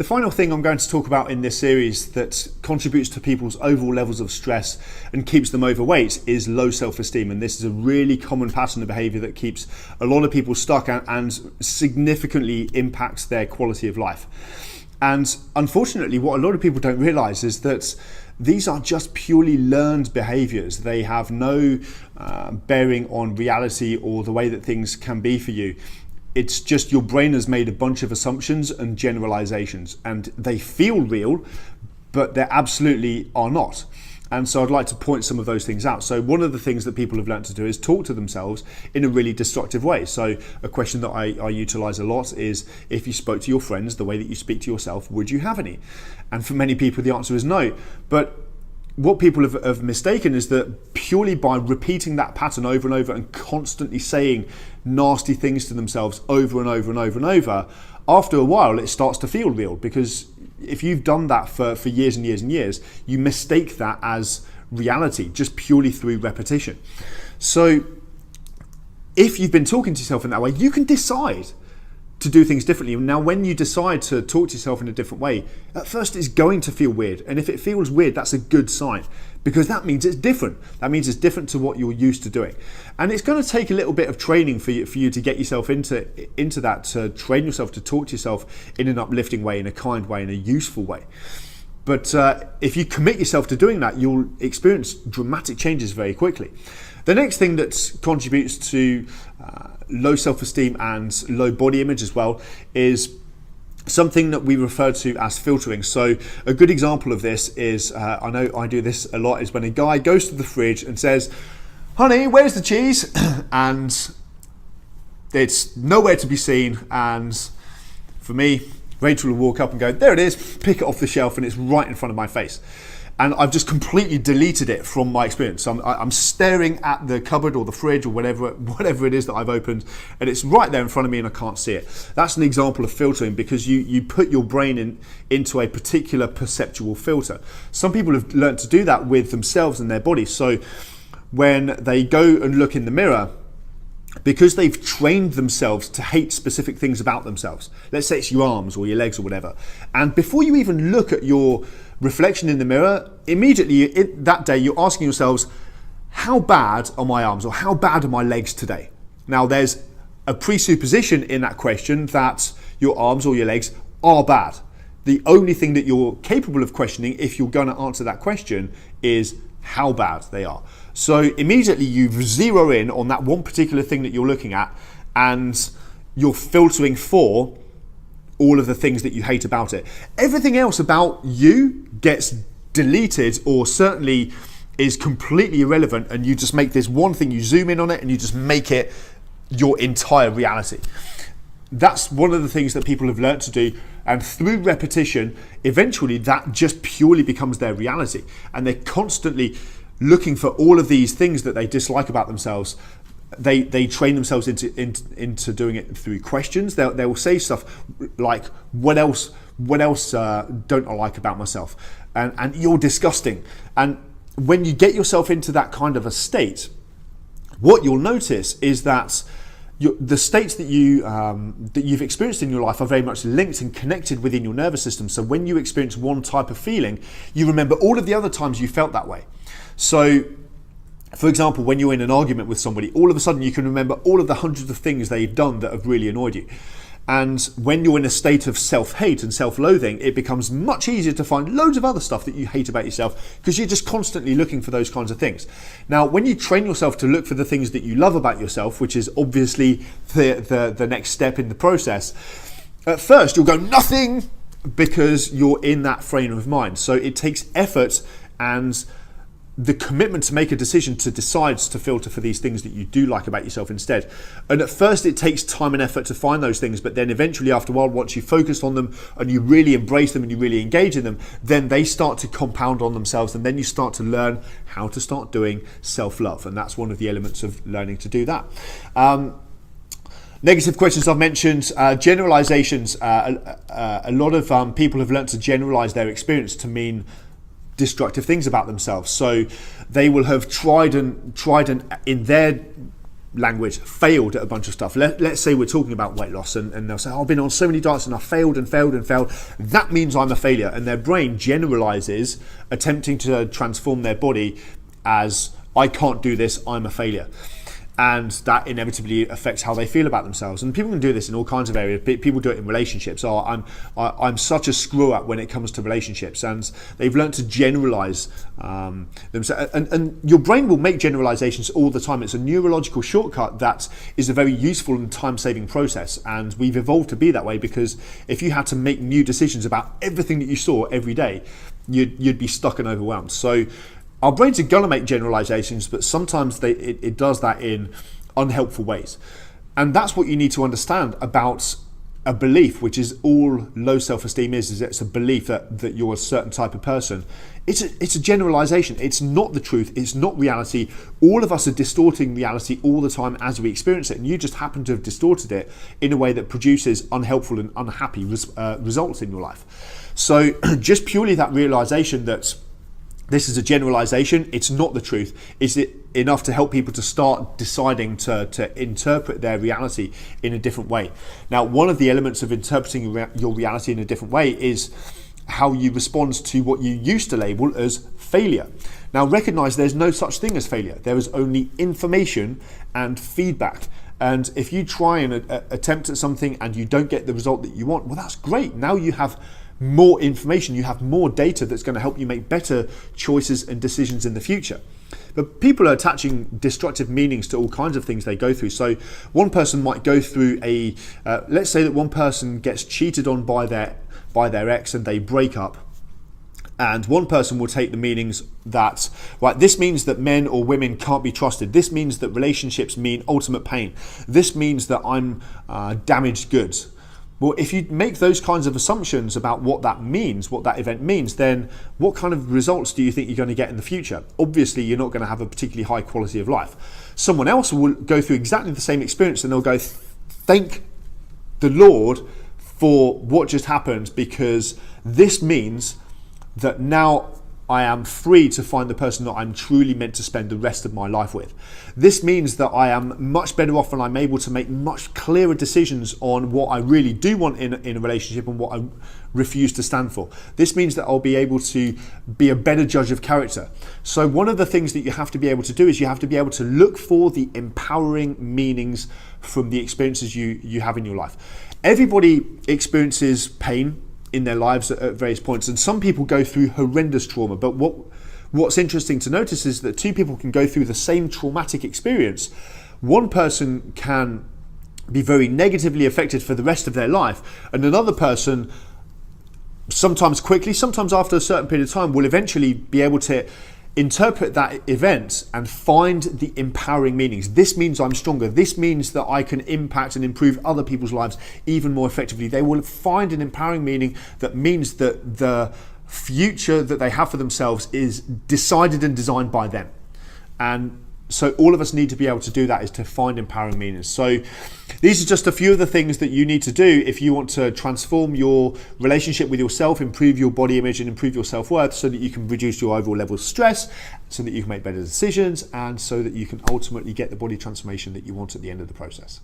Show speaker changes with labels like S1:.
S1: The final thing I'm going to talk about in this series that contributes to people's overall levels of stress and keeps them overweight is low self-esteem. And this is a really common pattern of behavior that keeps a lot of people stuck and significantly impacts their quality of life. And unfortunately, what a lot of people don't realize is that these are just purely learned behaviors. They have no bearing on reality or the way that things can be for you. It's just your brain has made a bunch of assumptions and generalizations, and they feel real, but they absolutely are not. And so I'd like to point some of those things out. So one of the things that people have learned to do is talk to themselves in a really destructive way. So a question that I utilize a lot is, if you spoke to your friends the way that you speak to yourself, would you have any? And for many people, the answer is no. But what people have mistaken is that purely by repeating that pattern over and over and constantly saying nasty things to themselves over and over and over and over, after a while it starts to feel real, because if you've done that for years and years and years, you mistake that as reality just purely through repetition. So if you've been talking to yourself in that way, you can decide to do things differently. Now, when you decide to talk to yourself in a different way, at first it's going to feel weird. And if it feels weird, that's a good sign, because that means it's different. That means it's different to what you're used to doing. And it's going to take a little bit of training for you to get yourself into that, to train yourself to talk to yourself in an uplifting way, in a kind way, in a useful way. But if you commit yourself to doing that, you'll experience dramatic changes very quickly. The next thing that contributes to low self-esteem and low body image as well is something that we refer to as filtering. So a good example of this is, I know I do this a lot, is when a guy goes to the fridge and says, "Honey, where's the cheese?" and it's nowhere to be seen. And for me, Rachel will walk up and go, "There it is," pick it off the shelf, and it's right in front of my face. And I've just completely deleted it from my experience. So I'm staring at the cupboard or the fridge or whatever it is that I've opened, and it's right there in front of me and I can't see it. That's an example of filtering, because you put your brain into a particular perceptual filter. Some people have learned to do that with themselves and their bodies. So when they go and look in the mirror, because they've trained themselves to hate specific things about themselves, let's say it's your arms or your legs or whatever, and before you even look at your reflection in the mirror, immediately that day you're asking yourselves, how bad are my arms or how bad are my legs today? Now there's a presupposition in that question that your arms or your legs are bad. The only thing that you're capable of questioning, if you're going to answer that question, is how bad they are. So immediately you zero in on that one particular thing that you're looking at, and you're filtering for all of the things that you hate about it. Everything else about you gets deleted, or certainly is completely irrelevant, and you just make this one thing, you zoom in on it and you just make it your entire reality. That's one of the things that people have learned to do, and through repetition, eventually that just purely becomes their reality, and they're constantly looking for all of these things that they dislike about themselves. They train themselves into doing it through questions. They will say stuff like, what else don't I like about myself? And you're disgusting. And when you get yourself into that kind of a state, what you'll notice is that the states that you've experienced in your life are very much linked and connected within your nervous system. So when you experience one type of feeling, you remember all of the other times you felt that way. So, for example, when you're in an argument with somebody, all of a sudden you can remember all of the hundreds of things they've done that have really annoyed you. And when you're in a state of self-hate and self-loathing, it becomes much easier to find loads of other stuff that you hate about yourself, because you're just constantly looking for those kinds of things. Now, when you train yourself to look for the things that you love about yourself, which is obviously the next step in the process, at first you'll go nothing, because you're in that frame of mind. So it takes effort and the commitment to make a decision to decide to filter for these things that you do like about yourself instead. And at first it takes time and effort to find those things, but then eventually after a while, once you focus on them and you really embrace them and you really engage in them, then they start to compound on themselves, and then you start to learn how to start doing self-love. And that's one of the elements of learning to do that. Negative questions I've mentioned, generalizations. A lot of people have learned to generalize their experience to mean destructive things about themselves. So they will have tried and in their language, failed at a bunch of stuff. Let's say we're talking about weight loss, and they'll say, oh, I've been on so many diets and I failed and failed and failed. That means I'm a failure. And their brain generalizes, attempting to transform their body as, I can't do this, I'm a failure. And that inevitably affects how they feel about themselves. And people can do this in all kinds of areas. People do it in relationships. Oh, I'm such a screw up when it comes to relationships, and they've learned to generalize themselves. And your brain will make generalizations all the time. It's a neurological shortcut that is a very useful and time-saving process. And we've evolved to be that way, because if you had to make new decisions about everything that you saw every day, you'd be stuck and overwhelmed. So our brains are going to make generalizations, but sometimes it does that in unhelpful ways. And that's what you need to understand about a belief, which is all low self-esteem is it's a belief that you're a certain type of person. It's a generalization. It's not the truth. It's not reality. All of us are distorting reality all the time as we experience it, and you just happen to have distorted it in a way that produces unhelpful and unhappy results in your life. So just purely that realization that this is a generalization, it's not the truth. Is it enough to help people to start deciding to interpret their reality in a different way? Now, one of the elements of interpreting your reality in a different way is how you respond to what you used to label as failure. Now, recognize there's no such thing as failure. There is only information and feedback. And if you try and attempt at something and you don't get the result that you want, well, that's great. Now you have more information, you have more data that's going to help you make better choices and decisions in the future. But people are attaching destructive meanings to all kinds of things they go through. So one person might go through let's say that one person gets cheated on by their ex and they break up. And one person will take the meanings that, right, this means that men or women can't be trusted. This means that relationships mean ultimate pain. This means that I'm damaged goods. Well, if you make those kinds of assumptions about what that means, what that event means, then what kind of results do you think you're going to get in the future? Obviously, you're not going to have a particularly high quality of life. Someone else will go through exactly the same experience and they'll go, thank the Lord for what just happened, because this means that now I am free to find the person that I'm truly meant to spend the rest of my life with. This means that I am much better off and I'm able to make much clearer decisions on what I really do want in a relationship and what I refuse to stand for. This means that I'll be able to be a better judge of character. So one of the things that you have to be able to do is you have to be able to look for the empowering meanings from the experiences you have in your life. Everybody experiences pain in their lives at various points, and some people go through horrendous trauma. But what's interesting to notice is that two people can go through the same traumatic experience. One person can be very negatively affected for the rest of their life, and another person, sometimes quickly, sometimes after a certain period of time, will eventually be able to interpret that event and find the empowering meanings. This means I'm stronger. This means that I can impact and improve other people's lives even more effectively. They will find an empowering meaning that means that the future that they have for themselves is decided and designed by them. And so all of us need to be able to do that, is to find empowering meanings. So these are just a few of the things that you need to do if you want to transform your relationship with yourself, improve your body image and improve your self-worth, so that you can reduce your overall level of stress, so that you can make better decisions, and so that you can ultimately get the body transformation that you want at the end of the process.